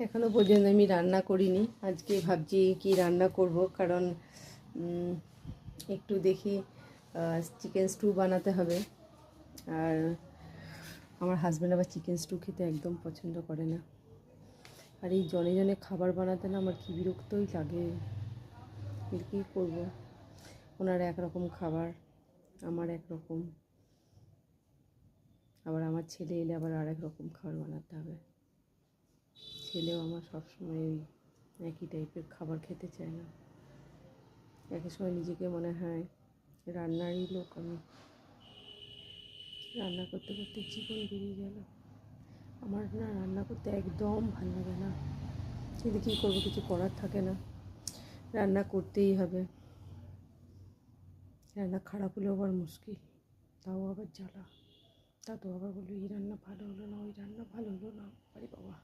এখনো পর্যন্ত আমি রান্না করিনি। আজকে ভাবছি কি রান্না করব, কারণ একটু দেখি চিকেন স্টু বানাতে হবে। আর আমার হাজব্যান্ড আবার চিকেন স্টু খেতে একদম পছন্দ করে না। আর এই জনে জনে খাবার বানাতে না আমার কী বিরক্তই লাগে। কী করব, ওনার একরকম খাবার, আমার একরকম, আবার আমার ছেলে এলে আবার আরেক রকম খাবার বানাতে হবে। ছেলেও আমার সবসময় ওই একই টাইপের খাবার খেতে চায় না। এক সময় নিজেকে মনে হয় রান্নারই লোক আমি। রান্না করতে করতে জীবন বেরিয়ে গেল। আমার না রান্না করতে একদম ভালো লাগে না, কিন্তু কী করবো, কিছু করার থাকে না, রান্না করতেই হবে। রান্না খারাপ হলেও আবার মুশকিল, তাও আবার জ্বালা। তা তো আবার বললো এই রান্না ভালো হলো না, ওই রান্না ভালো হলো না। আরে বাবা,